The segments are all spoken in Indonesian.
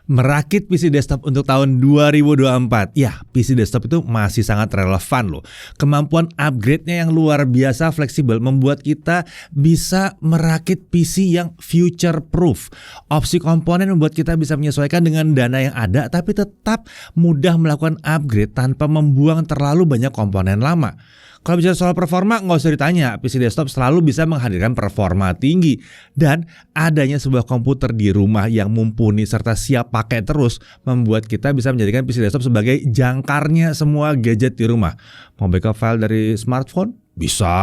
Merakit PC desktop untuk tahun 2024. Ya, PC desktop itu masih sangat relevan loh. Kemampuan upgrade-nya yang luar biasa fleksibel membuat kita bisa merakit PC yang future proof. Opsi komponen membuat kita bisa menyesuaikan dengan dana yang ada tapi tetap mudah melakukan upgrade tanpa membuang terlalu banyak komponen lama. Kalau bicara soal performa, nggak usah ditanya, PC desktop selalu bisa menghadirkan performa tinggi. Dan adanya sebuah komputer di rumah yang mumpuni serta siap pakai terus, membuat kita bisa menjadikan PC desktop sebagai jangkarnya semua gadget di rumah. Mau backup file dari smartphone? Bisa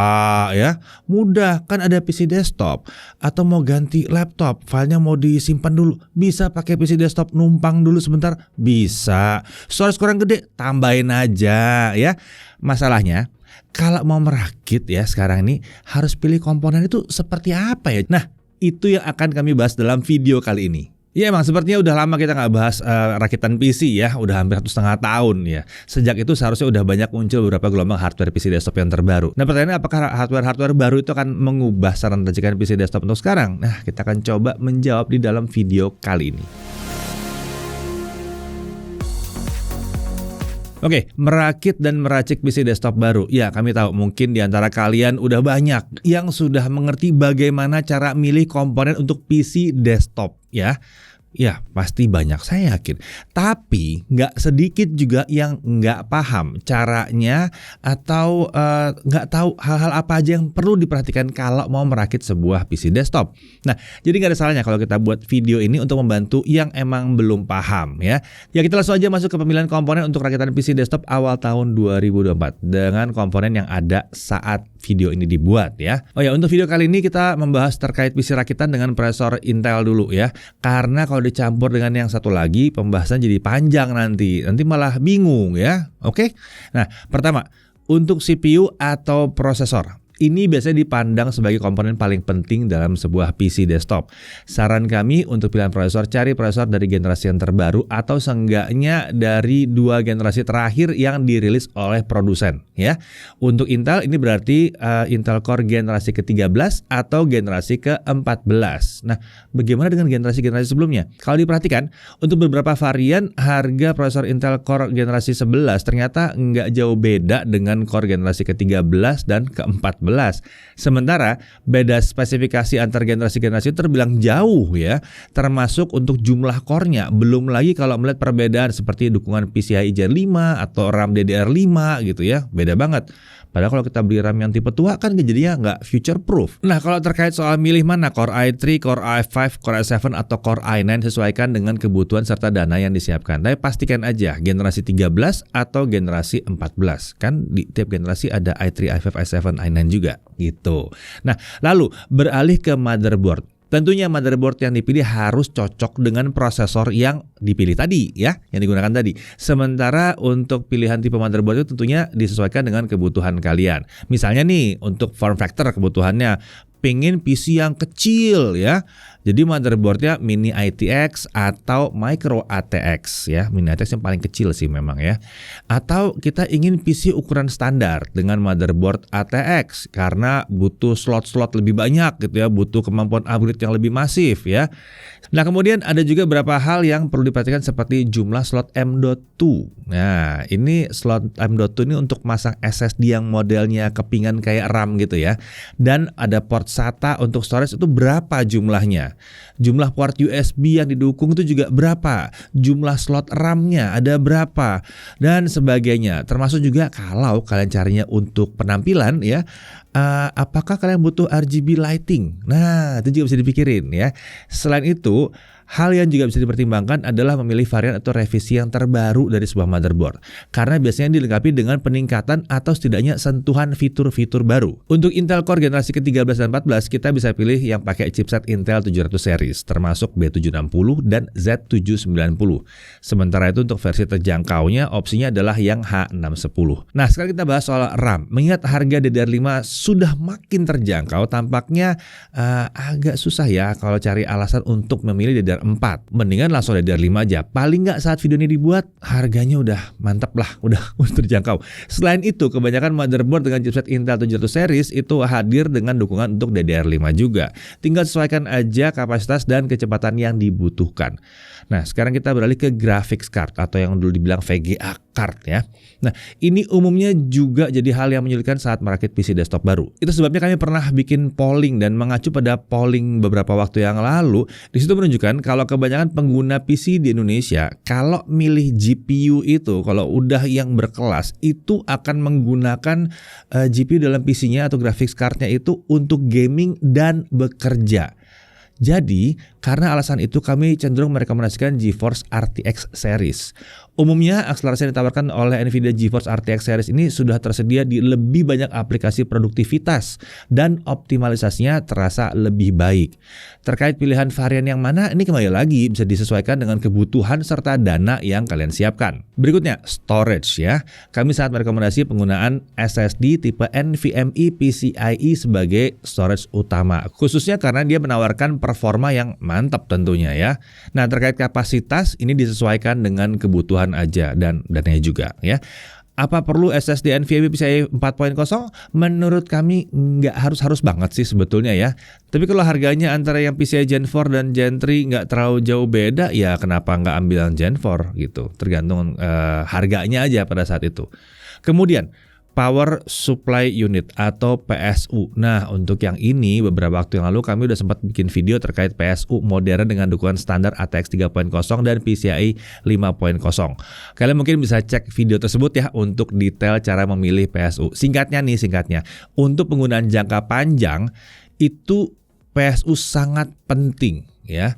ya, mudah kan ada PC desktop. Atau mau ganti laptop, filenya mau disimpan dulu, bisa pakai PC desktop, numpang dulu sebentar, bisa. Storage kurang gede, tambahin aja ya. Masalahnya, kalau mau merakit ya sekarang ini harus pilih komponen itu seperti apa ya. Nah, itu yang akan kami bahas dalam video kali ini. Ya emang sepertinya udah lama kita nggak bahas rakitan PC ya, udah hampir 1,5 tahun ya. Sejak itu seharusnya udah banyak muncul beberapa gelombang hardware PC desktop yang terbaru. Nah pertanyaannya, apakah hardware baru itu akan mengubah saran racikan PC desktop untuk sekarang? Nah, kita akan coba menjawab di dalam video kali ini. Oke, merakit dan meracik PC desktop baru. Ya, kami tahu mungkin di antara kalian udah banyak yang sudah mengerti bagaimana cara milih komponen untuk PC desktop ya. Ya, pasti banyak, saya yakin. Tapi nggak sedikit juga yang nggak paham caranya atau nggak tahu hal-hal apa aja yang perlu diperhatikan kalau mau merakit sebuah PC desktop. Nah, jadi nggak ada salahnya kalau kita buat video ini untuk membantu yang emang belum paham ya. Ya, kita langsung aja masuk ke pemilihan komponen untuk rakitan PC desktop awal tahun 2024 dengan komponen yang ada saat video ini dibuat ya. Oh ya, untuk video kali ini kita membahas terkait PC rakitan dengan prosesor Intel dulu ya. Karena kalau dicampur dengan yang satu lagi, pembahasan jadi panjang nanti malah bingung ya. Oke. Nah, pertama, untuk CPU atau prosesor. Ini biasanya dipandang sebagai komponen paling penting dalam sebuah PC desktop. Saran kami untuk pilihan prosesor, cari prosesor dari generasi yang terbaru atau seenggaknya dari 2 generasi terakhir yang dirilis oleh produsen ya. Untuk Intel ini berarti Intel Core generasi ke-13 atau generasi ke-14. Nah, bagaimana dengan generasi-generasi sebelumnya? Kalau diperhatikan, untuk beberapa varian harga prosesor Intel Core generasi 11 ternyata nggak jauh beda dengan Core generasi ke-13 dan ke-14. Sementara beda spesifikasi antar generasi-generasi terbilang jauh ya, termasuk untuk jumlah core-nya. Belum lagi kalau melihat perbedaan seperti dukungan PCIe Gen 5 atau RAM DDR5 gitu ya, beda banget. Padahal kalau kita beli RAM yang tipe tua kan jadinya nggak future proof. Nah, kalau terkait soal milih mana Core i3, Core i5, Core i7 atau Core i9, sesuaikan dengan kebutuhan serta dana yang disiapkan. Tapi pastikan aja generasi 13 atau generasi 14. Kan di tiap generasi ada i3, i5, i7, i9 juga gitu. Nah, lalu beralih ke motherboard. Tentunya motherboard yang dipilih harus cocok dengan prosesor yang dipilih tadi ya, yang digunakan tadi. Sementara untuk pilihan tipe motherboard itu tentunya disesuaikan dengan kebutuhan kalian. Misalnya nih, untuk form factor kebutuhannya pengen PC yang kecil ya. Jadi motherboardnya mini ITX atau micro ATX ya. Mini ATX yang paling kecil sih memang ya. Atau kita ingin PC ukuran standar dengan motherboard ATX karena butuh slot-slot lebih banyak gitu ya, butuh kemampuan upgrade yang lebih masif ya. Nah, kemudian ada juga beberapa hal yang perlu diperhatikan seperti jumlah slot M.2. Nah, ini slot M.2 ini untuk masang SSD yang modelnya kepingan kayak RAM gitu ya. Dan ada port SATA untuk storage itu berapa jumlahnya? Jumlah port USB yang didukung itu juga berapa? Jumlah slot RAM-nya ada berapa? Dan sebagainya. Termasuk juga kalau kalian carinya untuk penampilan ya, apakah kalian butuh RGB lighting? Nah, itu juga bisa dipikirin ya. Selain itu, hal yang juga bisa dipertimbangkan adalah memilih varian atau revisi yang terbaru dari sebuah motherboard. Karena biasanya dilengkapi dengan peningkatan atau setidaknya sentuhan fitur-fitur baru. Untuk Intel Core generasi ke-13 dan 14, kita bisa pilih yang pakai chipset Intel 700 series, termasuk B760 dan Z790. Sementara itu untuk versi terjangkaunya, opsinya adalah yang H610. Nah, sekarang kita bahas soal RAM. Mengingat harga DDR5 sudah makin terjangkau, tampaknya agak susah ya kalau cari alasan untuk memilih DDR4 DDR4. Mendingan langsung DDR5 aja. Paling nggak saat video ini dibuat, harganya udah mantap lah, udah terjangkau. Selain itu, kebanyakan motherboard dengan chipset Intel 700 series itu hadir dengan dukungan untuk DDR5 juga. Tinggal sesuaikan aja kapasitas dan kecepatan yang dibutuhkan. Nah, sekarang kita beralih ke graphics card atau yang dulu dibilang VGA card ya. Nah, ini umumnya juga jadi hal yang menyulitkan saat merakit PC desktop baru. Itu sebabnya kami pernah bikin polling dan mengacu pada polling beberapa waktu yang lalu. Di situ menunjukkan kalau kebanyakan pengguna PC di Indonesia, kalau milih GPU itu, kalau udah yang berkelas, itu akan menggunakan GPU dalam PC-nya atau graphics card-nya itu untuk gaming dan bekerja. Jadi, karena alasan itu kami cenderung merekomendasikan GeForce RTX series. Umumnya, akselerasi yang ditawarkan oleh NVIDIA GeForce RTX series ini sudah tersedia di lebih banyak aplikasi produktivitas dan optimalisasinya terasa lebih baik. Terkait pilihan varian yang mana, ini kembali lagi bisa disesuaikan dengan kebutuhan serta dana yang kalian siapkan. Berikutnya, storage ya. Kami sangat merekomendasi penggunaan SSD tipe NVMe PCIe sebagai storage utama, khususnya karena dia menawarkan performa yang mantap tentunya ya. Nah, terkait kapasitas ini disesuaikan dengan kebutuhan aja dan dananya juga ya. Apa perlu SSD NVMe PCIe 4.0? Menurut kami nggak harus banget sih sebetulnya ya. Tapi kalau harganya antara yang PCIe Gen 4 dan Gen 3 nggak terlalu jauh beda, ya kenapa nggak ambil yang Gen 4 gitu. Tergantung harganya aja pada saat itu. Kemudian Power Supply Unit atau PSU. Nah, untuk yang ini beberapa waktu yang lalu kami udah sempat bikin video terkait PSU modern dengan dukungan standar ATX 3.0 dan PCIe 5.0. Kalian mungkin bisa cek video tersebut ya untuk detail cara memilih PSU. Singkatnya, untuk penggunaan jangka panjang itu PSU sangat penting ya.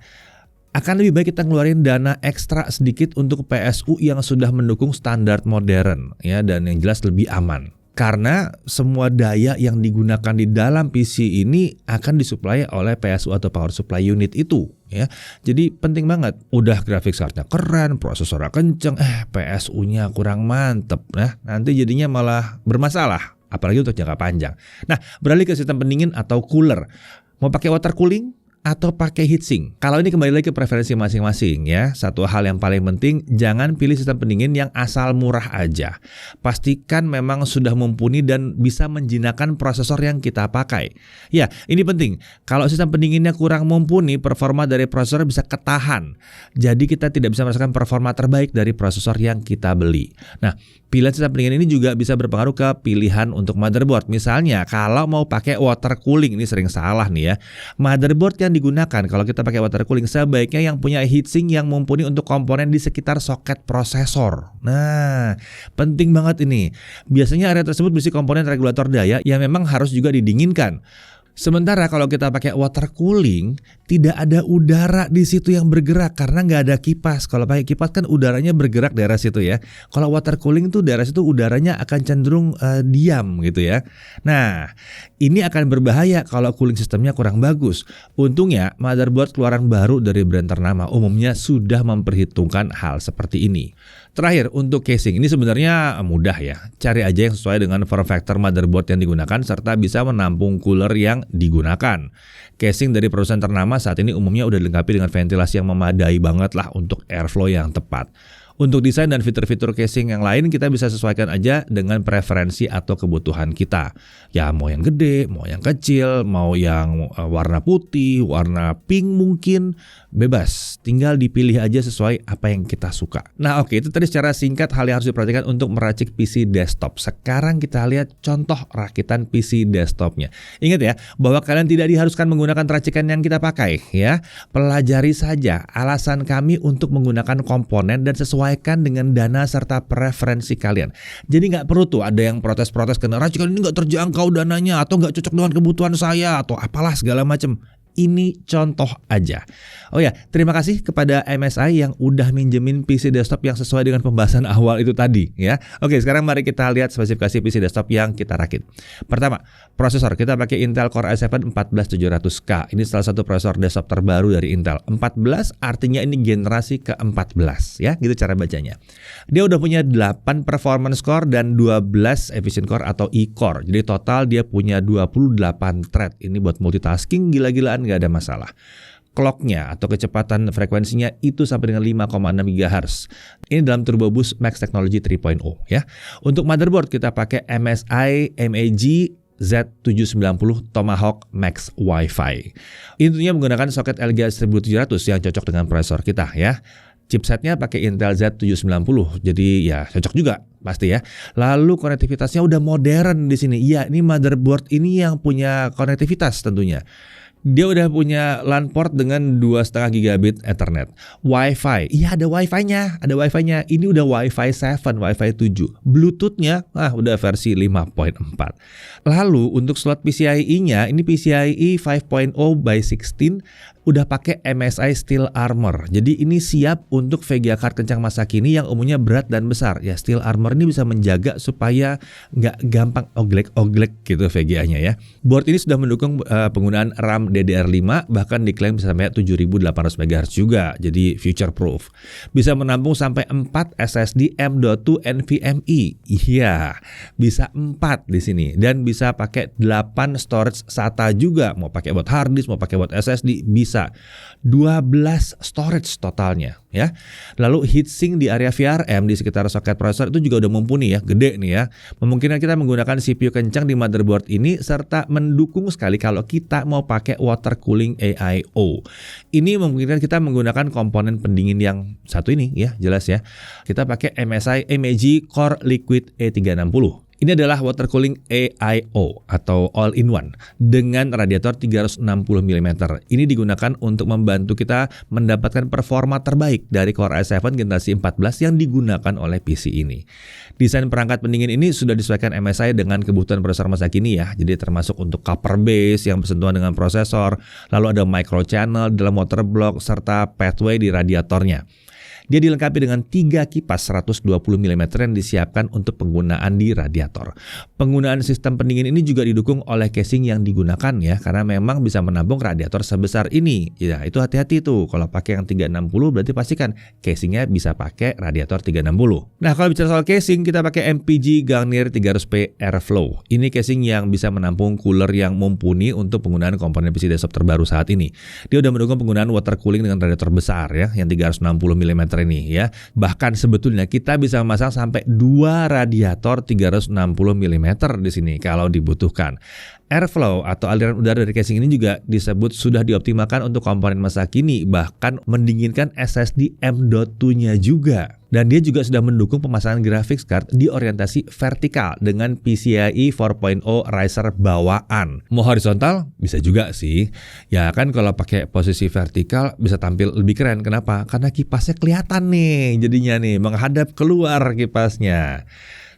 Akan lebih baik kita ngeluarin dana ekstra sedikit untuk PSU yang sudah mendukung standar modern ya, dan yang jelas lebih aman. Karena semua daya yang digunakan di dalam PC ini akan disuplai oleh PSU atau Power Supply Unit itu ya. Jadi penting banget. Udah graphics card-nya keren, prosesornya kenceng, PSU-nya kurang mantep. Nah, nanti jadinya malah bermasalah, apalagi untuk jangka panjang. Nah, beralih ke sistem pendingin atau cooler. Mau pakai water cooling atau pakai heatsink? Kalau ini kembali lagi ke preferensi masing-masing ya. Satu hal yang paling penting, jangan pilih sistem pendingin yang asal murah aja. Pastikan memang sudah mumpuni dan bisa menjinakkan prosesor yang kita pakai. Ya, ini penting. Kalau sistem pendinginnya kurang mumpuni, performa dari prosesor bisa ketahan. Jadi kita tidak bisa merasakan performa terbaik dari prosesor yang kita beli. Nah, pilihan sistem pendingin ini juga bisa berpengaruh ke pilihan untuk motherboard. Misalnya, kalau mau pakai water cooling, ini sering salah nih ya. Motherboard yang digunakan kalau kita pakai water cooling sebaiknya yang punya heatsink yang mumpuni untuk komponen di sekitar soket prosesor. Nah, penting banget ini. Biasanya area tersebut berisi komponen regulator daya yang memang harus juga didinginkan. Sementara kalau kita pakai water cooling, tidak ada udara di situ yang bergerak karena nggak ada kipas. Kalau pakai kipas kan udaranya bergerak daerah situ ya. Kalau water cooling tuh daerah situ udaranya akan cenderung diam gitu ya. Nah, ini akan berbahaya kalau cooling sistemnya kurang bagus. Untungnya motherboard keluaran baru dari brand ternama umumnya sudah memperhitungkan hal seperti ini. Terakhir, untuk casing ini sebenarnya mudah ya. Cari aja yang sesuai dengan form factor motherboard yang digunakan serta bisa menampung cooler yang digunakan. Casing dari perusahaan ternama saat ini umumnya udah dilengkapi dengan ventilasi yang memadai banget lah untuk airflow yang tepat. Untuk desain dan fitur-fitur casing yang lain kita bisa sesuaikan aja dengan preferensi atau kebutuhan kita. Ya mau yang gede, mau yang kecil, mau yang warna putih, warna pink mungkin, bebas. Tinggal dipilih aja sesuai apa yang kita suka. Nah oke, itu tadi secara singkat hal yang harus diperhatikan untuk meracik PC desktop. Sekarang kita lihat contoh rakitan PC desktopnya. Ingat ya, bahwa kalian tidak diharuskan menggunakan racikan yang kita pakai ya. Pelajari saja alasan kami untuk menggunakan komponen dan sesuaikan dengan dana serta preferensi kalian. Jadi nggak perlu tuh ada yang protes-protes karena racikan ini nggak terjangkau dananya atau nggak cocok dengan kebutuhan saya atau apalah segala macam. Ini contoh aja. Oh ya, terima kasih kepada MSI yang udah minjemin PC desktop yang sesuai dengan pembahasan awal itu tadi ya. Oke, sekarang mari kita lihat spesifikasi PC desktop yang kita rakit. Pertama, prosesor kita pakai Intel Core i7 14700K. Ini salah satu prosesor desktop terbaru dari Intel. 14 artinya ini generasi ke-14 ya, gitu cara bacanya. Dia udah punya 8 performance core dan 12 efficient core atau e-core. Jadi total dia punya 28 thread. Ini buat multitasking gila-gilaan, nggak ada masalah. clock-nya atau kecepatan frekuensinya itu sampai dengan 5,6 GHz. Ini dalam Turbo Boost Max Technology 3.0 ya. Untuk motherboard kita pakai MSI MAG Z790 Tomahawk Max Wi-Fi. Ini tentunya menggunakan soket LGA 1700 yang cocok dengan prosesor kita ya. Chipsetnya pakai Intel Z790, jadi ya cocok juga pasti ya. Lalu konektivitasnya udah modern di sini. Iya, ini motherboard ini yang punya konektivitas tentunya. Dia udah punya LAN port dengan 2,5 gigabit Ethernet. Wi-Fi, iya ada Wi-Fi-nya, Ini udah Wi-Fi 7, Wi-Fi 7. Bluetooth-nya, udah versi 5.4. Lalu untuk slot PCIe-nya, ini PCIe 5.0 by 16. Udah pakai MSI Steel Armor. Jadi ini siap untuk VGA card kencang masa kini yang umumnya berat dan besar. Ya, Steel Armor ini bisa menjaga supaya nggak gampang oglek-oglek gitu VGA-nya ya. Board ini sudah mendukung penggunaan RAM DDR5, bahkan diklaim bisa sampai 7800 MHz juga. Jadi future proof. Bisa menampung sampai 4 SSD M.2 NVMe. Iya, bisa 4 di sini dan bisa pakai 8 storage SATA juga. Mau pakai buat hard disk, mau pakai buat SSD bisa. 12 storage totalnya ya. Lalu heatsink di area VRM di sekitar soket prosesor itu juga udah mumpuni ya, gede nih ya. Memungkinkan kita menggunakan CPU kencang di motherboard ini serta mendukung sekali kalau kita mau pakai water cooling AIO. Ini memungkinkan kita menggunakan komponen pendingin yang satu ini ya, jelas ya. Kita pakai MSI MAG Core Liquid E360. Ini adalah water cooling AIO atau all-in-one dengan radiator 360 mm. Ini digunakan untuk membantu kita mendapatkan performa terbaik dari Core i7 generasi 14 yang digunakan oleh PC ini. Desain perangkat pendingin ini sudah disesuaikan MSI dengan kebutuhan prosesor masa kini ya. Jadi termasuk untuk copper base yang bersentuhan dengan prosesor, lalu ada micro channel dalam water block serta pathway di radiatornya. Dia dilengkapi dengan 3 kipas 120 mm yang disiapkan untuk penggunaan di radiator. Penggunaan sistem pendingin ini juga didukung oleh casing yang digunakan ya, karena memang bisa menampung radiator sebesar ini. Ya, itu hati-hati tuh. Kalau pakai yang 360 berarti pastikan casingnya bisa pakai radiator 360. Nah, kalau bicara soal casing, kita pakai MPG Garnier 300P Airflow. Ini casing yang bisa menampung cooler yang mumpuni untuk penggunaan komponen PC desktop terbaru saat ini. Dia udah mendukung penggunaan water cooling dengan radiator besar ya, yang 360 mm ini ya. Bahkan sebetulnya kita bisa memasang sampai 2 radiator 360 mm di sini kalau dibutuhkan. Airflow atau aliran udara dari casing ini juga disebut sudah dioptimalkan untuk komponen masa kini, bahkan mendinginkan SSD M.2-nya juga. Dan dia juga sudah mendukung pemasangan graphics card di orientasi vertikal dengan PCIe 4.0 riser bawaan. Mau horizontal? Bisa juga sih. Ya kan kalau pakai posisi vertikal bisa tampil lebih keren. Kenapa? Karena kipasnya kelihatan nih jadinya nih, menghadap keluar kipasnya.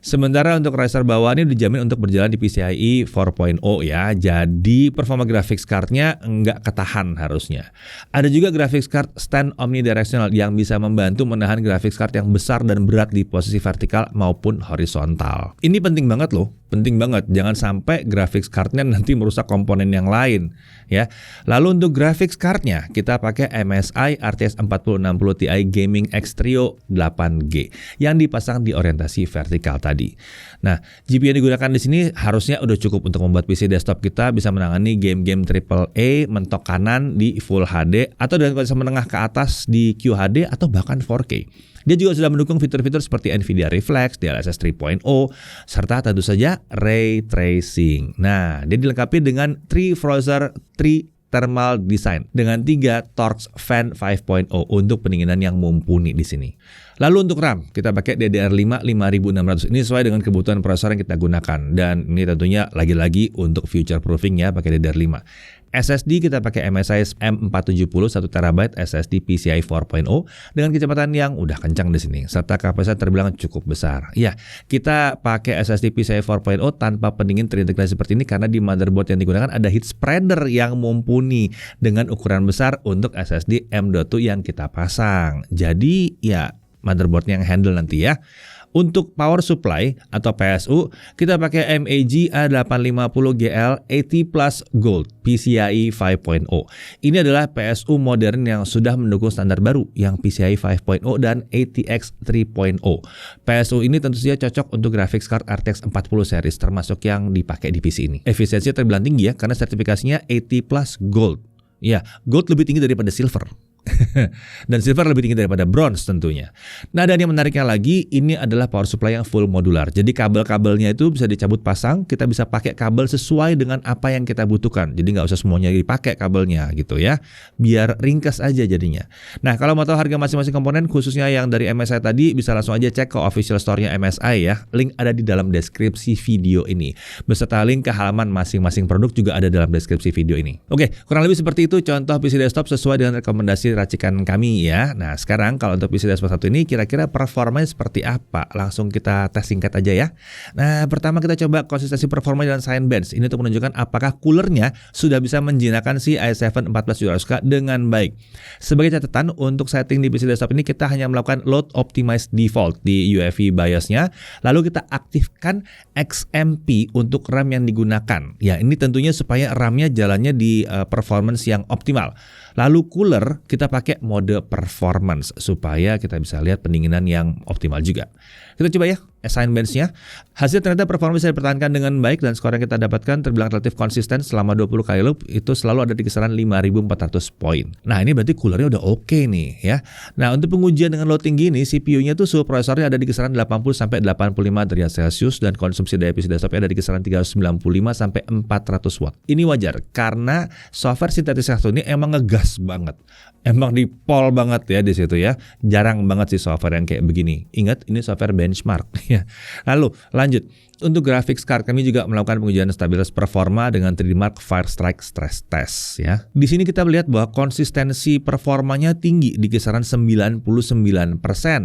Sementara untuk riser bawah ini dijamin untuk berjalan di PCIe 4.0 ya. Jadi performa graphics card-nya nggak ketahan harusnya. Ada juga graphics card stand omnidirectional yang bisa membantu menahan graphics card yang besar dan berat di posisi vertikal maupun horizontal. Ini penting banget loh. Penting banget, jangan sampai graphics card-nya nanti merusak komponen yang lain ya. Lalu untuk graphics card-nya kita pakai MSI RTX 4060 Ti Gaming X Trio 8G yang dipasang di orientasi vertikal tadi. Nah, GPU yang digunakan di sini harusnya udah cukup untuk membuat PC desktop kita bisa menangani game-game AAA mentok kanan di Full HD atau dengan kualitas menengah ke atas di QHD atau bahkan 4K. Dia juga sudah mendukung fitur-fitur seperti NVIDIA Reflex, DLSS 3.0, serta tentu saja Ray Tracing. Nah, dia dilengkapi dengan 3 Frozr 3 Thermal Design dengan 3 Torx Fan 5.0 untuk pendinginan yang mumpuni di sini. Lalu untuk RAM, kita pakai DDR5 5600. Ini sesuai dengan kebutuhan prosesor yang kita gunakan. Dan ini tentunya lagi-lagi untuk future proofing ya, pakai DDR5. SSD kita pakai MSI M470 1TB SSD PCIe 4.0 dengan kecepatan yang udah kencang di sini serta kapasitas terbilang cukup besar. Ya, kita pakai SSD PCIe 4.0 tanpa pendingin terintegrasi seperti ini karena di motherboard yang digunakan ada heat spreader yang mumpuni dengan ukuran besar untuk SSD M.2 yang kita pasang. Jadi ya motherboard yang handle nanti ya. Untuk power supply atau PSU, kita pakai MAG A850GL 80 Plus Gold PCIe 5.0. Ini adalah PSU modern yang sudah mendukung standar baru yang PCIe 5.0 dan ATX 3.0. PSU ini tentu saja cocok untuk graphics card RTX 40 series termasuk yang dipakai di PC ini. Efisiensi terbilang tinggi ya karena sertifikasinya 80 Plus Gold. Ya, gold lebih tinggi daripada silver. Dan silver lebih tinggi daripada bronze tentunya. Nah, dan yang menariknya lagi, ini adalah power supply yang full modular. Jadi kabel-kabelnya itu bisa dicabut pasang, kita bisa pakai kabel sesuai dengan apa yang kita butuhkan. Jadi nggak usah semuanya dipakai kabelnya gitu ya. Biar ringkas aja jadinya. Nah, kalau mau tahu harga masing-masing komponen, khususnya yang dari MSI tadi, bisa langsung aja cek ke official store-nya MSI ya. Link ada di dalam deskripsi video ini. Beserta link ke halaman masing-masing produk juga ada dalam deskripsi video ini. Oke, kurang lebih seperti itu contoh PC desktop sesuai dengan rekomendasi racikan kami ya. Nah, sekarang kalau untuk PC desktop 1 ini kira-kira performanya seperti apa? Langsung kita tes singkat aja ya. Nah, pertama kita coba konsistensi performa dan Cinebench. Ini untuk menunjukkan apakah coolernya sudah bisa menjinakkan si i7 1470K dengan baik. Sebagai catatan, untuk setting di PC desktop ini kita hanya melakukan load optimize default di UEFI BIOS-nya, lalu kita aktifkan XMP untuk RAM yang digunakan. Ya, ini tentunya supaya RAM-nya jalannya di performance yang optimal. Lalu cooler kita pakai mode performance supaya kita bisa lihat pendinginan yang optimal juga. Kita coba ya Cinebench-nya. Hasil ternyata performa bisa dipertahankan dengan baik dan skor yang kita dapatkan terbilang relatif konsisten selama 20 kali loop, itu selalu ada di kisaran 5.400 poin. Nah, ini berarti coolernya udah oke nih ya. Nah, untuk pengujian dengan load tinggi ini, CPU-nya tuh suhu prosesornya ada di kisaran 80 sampai 85 derajat Celcius dan konsumsi daya PC desktopnya ada di kisaran 395 sampai 400 watt. Ini wajar karena software sintetis satu ini emang ngegas banget. Emang di pol banget ya di situ ya. Jarang banget sih software yang kayak begini. Ingat, ini software benchmark ya. Lalu lanjut. Untuk graphics card kami juga melakukan pengujian stabilitas performa dengan 3D Mark Firestrike Stress Test ya. Di sini kita melihat bahwa konsistensi performanya tinggi di kisaran 99%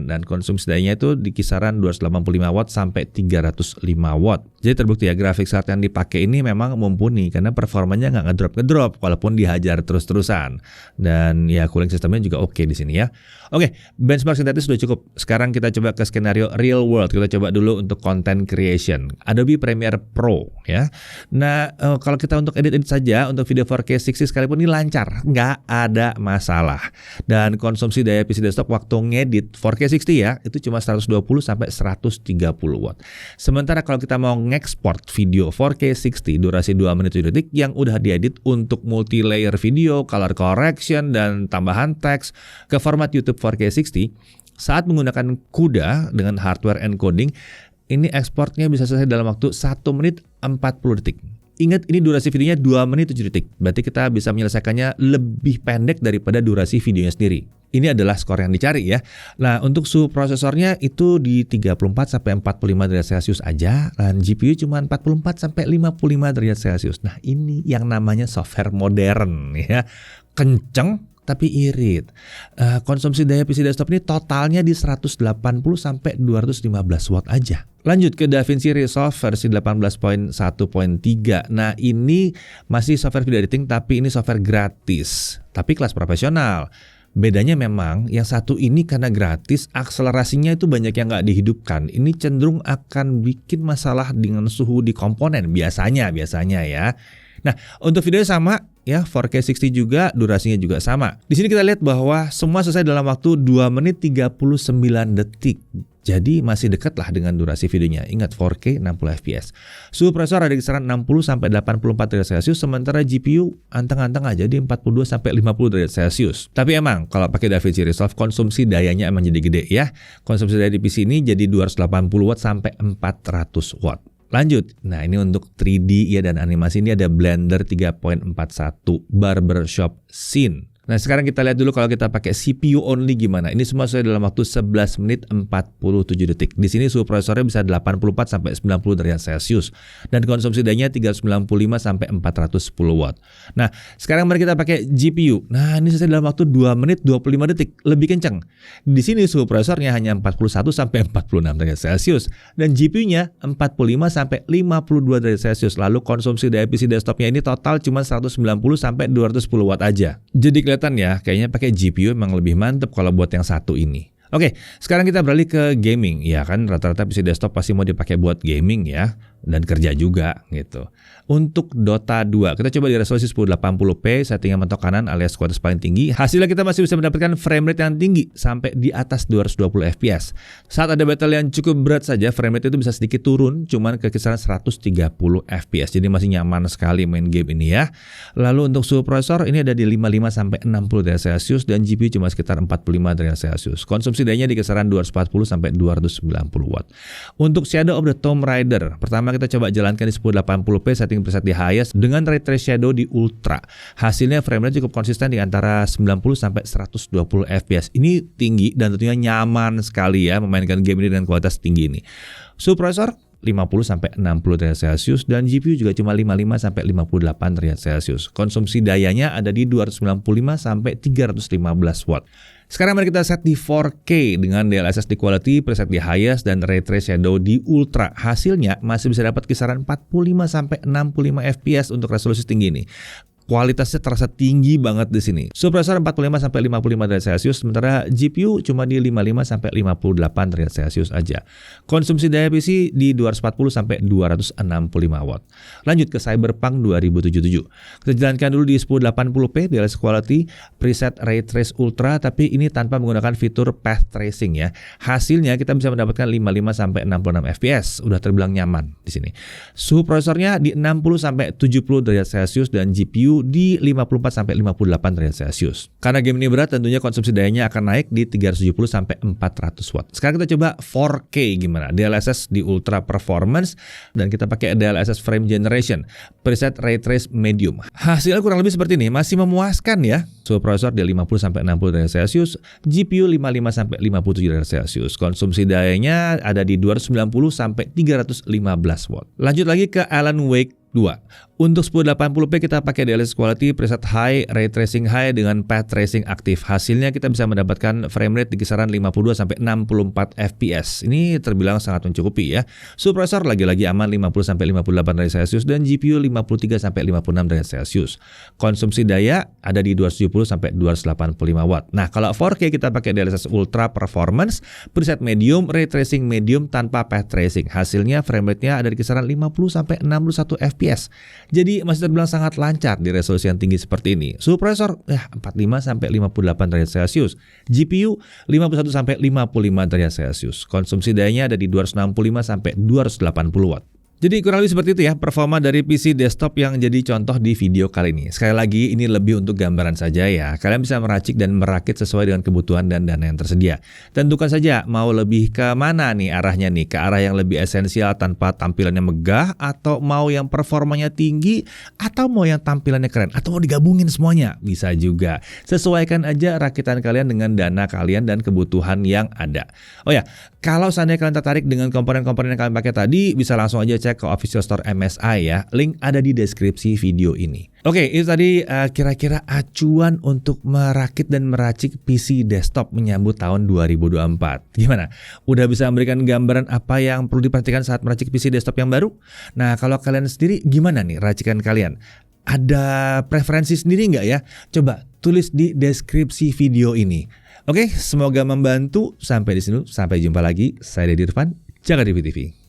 dan konsumsi dayanya itu di kisaran 285 watt sampai 305 watt. Jadi terbukti ya graphics card yang dipakai ini memang mumpuni karena performanya nggak ngedrop walaupun dihajar terus-terusan. Dan ya cooling sistemnya juga oke di sini ya. Oke, benchmark sintetis sudah cukup. Sekarang kita coba ke skenario real world. Kita coba dulu untuk content creation. Adobe Premiere Pro ya. Nah, kalau kita untuk edit saja untuk video 4K 60 sekalipun ini lancar, nggak ada masalah. Dan konsumsi daya PC desktop waktu ngedit 4K 60 ya, itu cuma 120 sampai 130 watt. Sementara kalau kita mau ngekspor video 4K 60 durasi 2 menit 7 detik yang udah diedit untuk multi layer video, color correction dan tambahan teks ke format YouTube 4K 60 saat menggunakan CUDA dengan hardware encoding, ini ekspornya bisa selesai dalam waktu 1 menit 40 detik. Ingat, ini durasi videonya 2 menit 7 detik. Berarti kita bisa menyelesaikannya lebih pendek daripada durasi videonya sendiri. Ini adalah skor yang dicari ya. Nah, untuk suhu prosesornya itu di 34 sampai 45 derajat Celcius aja, dan GPU cuma 44 sampai 55 derajat Celcius. Nah, ini yang namanya software modern ya. Kenceng tapi irit. Konsumsi daya PC desktop ini totalnya di 180 sampai 215 watt aja. Lanjut ke DaVinci Resolve versi 18.1.3. Nah, ini masih software video editing tapi ini software gratis, tapi kelas profesional. Bedanya memang yang satu ini karena gratis, akselerasinya itu banyak yang nggak dihidupkan. Ini cenderung akan bikin masalah dengan suhu di komponen biasanya ya. Nah, untuk video sama ya, 4K 60 juga, durasinya juga sama. Di sini kita lihat bahwa semua selesai dalam waktu 2 menit 39 detik. Jadi masih dekat lah dengan durasi videonya. Ingat 4K 60 fps. Suhu prosesor ada di kisaran 60 sampai 84 derajat Celcius, sementara GPU anteng-anteng aja di 42 sampai 50 derajat Celcius. Tapi emang kalau pakai DaVinci Resolve konsumsi dayanya emang jadi gede ya. Konsumsi daya di PC ini jadi 280 watt sampai 400 watt. Lanjut, nah ini untuk 3D ya dan animasi ini ada Blender 3.41 Barbershop Scene. Nah, sekarang kita lihat dulu kalau kita pakai CPU only gimana. Ini semua sudah dalam waktu 11 menit 47 detik. Di sini suhu prosesornya bisa 84 sampai 90 derajat Celcius dan konsumsi dayanya 395 sampai 410 watt. Nah, sekarang mari kita pakai GPU. Nah, ini selesai dalam waktu 2 menit 25 detik, lebih kencang. Di sini suhu prosesornya hanya 41 sampai 46 derajat Celcius dan GPU-nya 45 sampai 52 derajat Celcius. Lalu konsumsi daya PC desktopnya ini total cuma 190 sampai 210 watt aja. Jadi kelihatan ya, kayaknya pakai GPU memang lebih mantep kalau buat yang satu ini. Oke, sekarang kita beralih ke gaming. Ya kan, rata-rata PC desktop pasti mau dipakai buat gaming ya. dan kerja juga gitu. Untuk Dota 2, kita coba di resolusi 1080p, settingan mentok kanan alias kualitas paling tinggi. Hasilnya kita masih bisa mendapatkan frame rate yang tinggi sampai di atas 220 fps. Saat ada battle yang cukup berat saja, frame rate itu bisa sedikit turun, cuman ke kisaran 130 fps. Jadi masih nyaman sekali main game ini ya. Lalu untuk suhu prosesor ini ada di 55 sampai 60 derajat Celcius dan GPU cuma sekitar 45 derajat Celcius. Konsumsi dayanya di kisaran 240 sampai 290 watt. Untuk Shadow of the Tomb Raider, pertama kita coba jalankan di 1080p, setting preset di highest dengan ray trace shadow di ultra. Hasilnya frame rate cukup konsisten di antara 90 sampai 120 fps. Ini tinggi dan tentunya nyaman sekali ya memainkan game ini dengan kualitas tinggi ini. Suhu prosesor 50 sampai 60 derajat Celcius dan GPU juga cuma 55 sampai 58 derajat Celcius. Konsumsi dayanya ada di 295 sampai 315 watt. Sekarang mari kita set di 4K dengan DLSS di quality, preset di highest dan ray trace shadow di ultra. Hasilnya masih bisa dapat kisaran 45 sampai 65 fps untuk resolusi tinggi ini. Kualitasnya terasa tinggi banget di sini. Suhu prosesor 45 sampai 55 derajat Celcius, sementara GPU cuma di 55 sampai 58 derajat Celcius aja. Konsumsi daya PC di 240 sampai 265 watt. Lanjut ke Cyberpunk 2077. Kita jalankan dulu di 1080p DLSS quality, preset ray trace ultra, tapi ini tanpa menggunakan fitur path tracing ya. Hasilnya kita bisa mendapatkan 55 sampai 66 fps. Udah terbilang nyaman di sini. Suhu prosesornya di 60 sampai 70 derajat Celcius dan GPU di 54 sampai 58 derajat Celcius. Karena game ini berat, tentunya konsumsi dayanya akan naik di 370 sampai 400 watt. Sekarang kita coba 4K gimana? DLSS di ultra performance dan kita pakai DLSS frame generation, preset ray trace medium. Hasilnya kurang lebih seperti ini, masih memuaskan ya. Suhu prosesor di 50 sampai 60 derajat Celcius, GPU 55 sampai 57 derajat Celcius. Konsumsi dayanya ada di 290 sampai 315 watt. Lanjut lagi ke Alan Wake 2. Untuk 1080p kita pakai DLSS quality, preset high, ray tracing high dengan path tracing aktif. Hasilnya kita bisa mendapatkan frame rate di kisaran 52 sampai 64 fps. Ini terbilang sangat mencukupi ya. Suhu prosesor lagi-lagi aman 50 sampai 58 derajat Celcius dan GPU 53 sampai 56 derajat Celcius. Konsumsi daya ada di 270 sampai 285 watt. Nah, kalau 4K kita pakai DLSS ultra performance, preset medium, ray tracing medium tanpa path tracing. Hasilnya frame rate-nya ada di kisaran 50 sampai 61 fps. Jadi masih terbilang sangat lancar di resolusi yang tinggi seperti ini. Suhu prosesor 45 sampai 58 derajat Celcius. GPU 51 sampai 55 derajat Celcius. Konsumsi dayanya ada di 265 sampai 280 watt. Jadi kurang lebih seperti itu ya performa dari PC desktop yang jadi contoh di video kali ini. Sekali lagi ini lebih untuk gambaran saja ya. Kalian bisa meracik dan merakit sesuai dengan kebutuhan dan dana yang tersedia. Tentukan saja mau lebih ke mana nih arahnya nih. Ke arah yang lebih esensial tanpa tampilannya megah, atau mau yang performanya tinggi, atau mau yang tampilannya keren, atau mau digabungin semuanya. Bisa juga. Sesuaikan aja rakitan kalian dengan dana kalian dan kebutuhan yang ada. Oh ya, kalau seandainya kalian tertarik dengan komponen-komponen yang kalian pakai tadi, bisa langsung aja cek ke official store MSI ya. Link ada di deskripsi video ini. Oke, itu tadi kira-kira acuan untuk merakit dan meracik PC desktop menyambut tahun 2024. Gimana? Udah bisa memberikan gambaran apa yang perlu diperhatikan saat meracik PC desktop yang baru? Nah, kalau kalian sendiri gimana nih racikan kalian? Ada preferensi sendiri nggak ya? Coba tulis di deskripsi video ini. Oke, semoga membantu. Sampai di sini. Sampai jumpa lagi. Saya Deddy Irfan, Jaga TV TV.